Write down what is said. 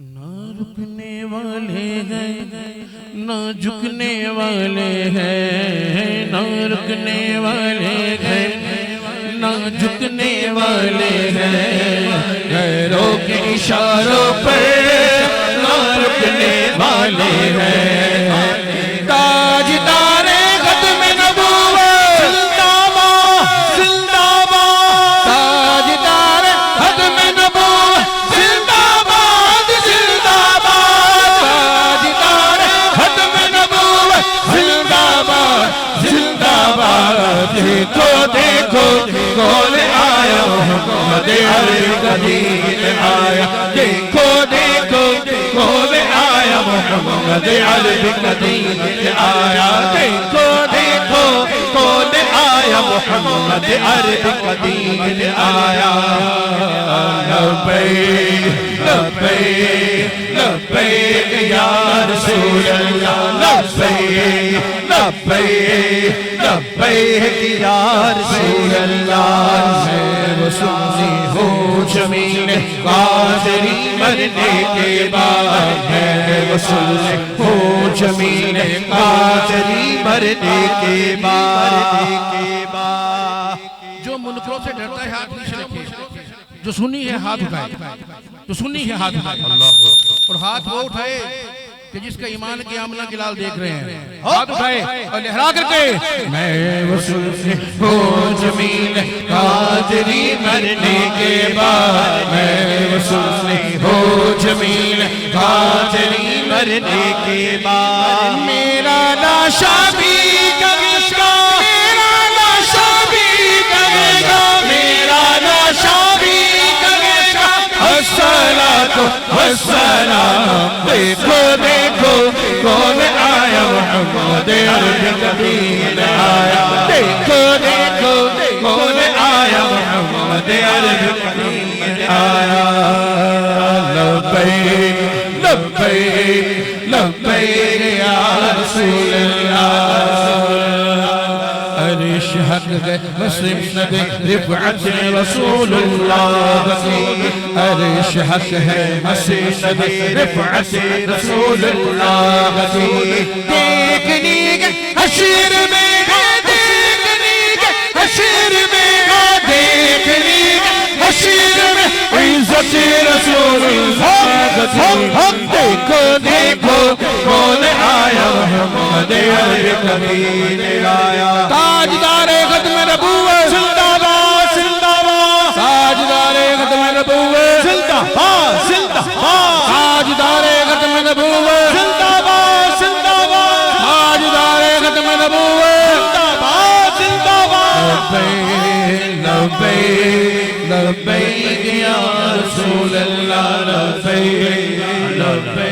نہ رکنے والے ہیں نہ جھکنے والے ہیں، نہ رکنے والے ہیں نہ جھکنے والے ہیں، غیروں کے اشاروں پر نہ رکنے والے ہیں، تاجدار ختم نبوت زندہ باد زندہ باد، تاجدار ختم نبوت زندہ باد زندہ باد، تاجدار ختم نبوت زندہ باد زندہ باد، دیکھو دیکھو کون آیا محمد عربی کا دین آیا، دیکھو دیکھو کون آیا محمد عربی کا دین آیا، دیکھو دیکھو کون آیا محمد عربی کا دین آیا، لبیک لبیک لبیک یا رسول اللہ، لبیک لبیک لبیک یا رسول اللہ، میں وہ سنی ہوں جمیل قادری مرنے کے بعد، میں وہ سنی ہوں جمیل قادری مرنے کے بعد، جو منکروں سے ڈرتا ہے ہاتھ نیچے رکھے، جو سنی ہے ہاتھ اٹھائے، جو سنی ہے ہاتھ اٹھائے، اور ہاتھ وہ اٹھائے کہ جس کا ایمان کی آمنہ کی لال دیکھ رہے ہیں، ہاتھ اٹھائے اور لہرا کر کے میں وصول ہوں جمیل قادری مرنے کے بعد، میں وصول ہوں جمیل قادری مرنے کے بعد، میرا لاشا بھی کہے گا، میرا لاشا بھی کہے گا، میرا لاشا بھی کہے گا، الصلاۃ والسلام، دیکھو دیکھو کون آیا محمد عربی کا دین آیا، دیکھو دیکھو کون آیا محمد عربی کا دین آیا، لبیک لبیک لبیک یا رسول اللہ، عرش حق ہے مسلم نبی رفعت رسول اللہ، عرش حق ہے مسلم نبی رفعت رسول اللہ، دیکھنی کے حشر میں دیکھنی کے حشر میں دیکھنی کے حشر میں عزت رسول اللہ، دیکھو دیکھو کون آیا محمد عربی کا دین آیا، تاجدار ختم نبوت زندہ باد زندہ باد، تاجدار ختم نبوت زندہ باد زندہ باد، تاجدار ختم نبوت زندہ باد زندہ باد، تاجدار ختم نبوت زندہ باد زندہ باد، لبیک لبیک یا رسول اللہ، لبیک لبیک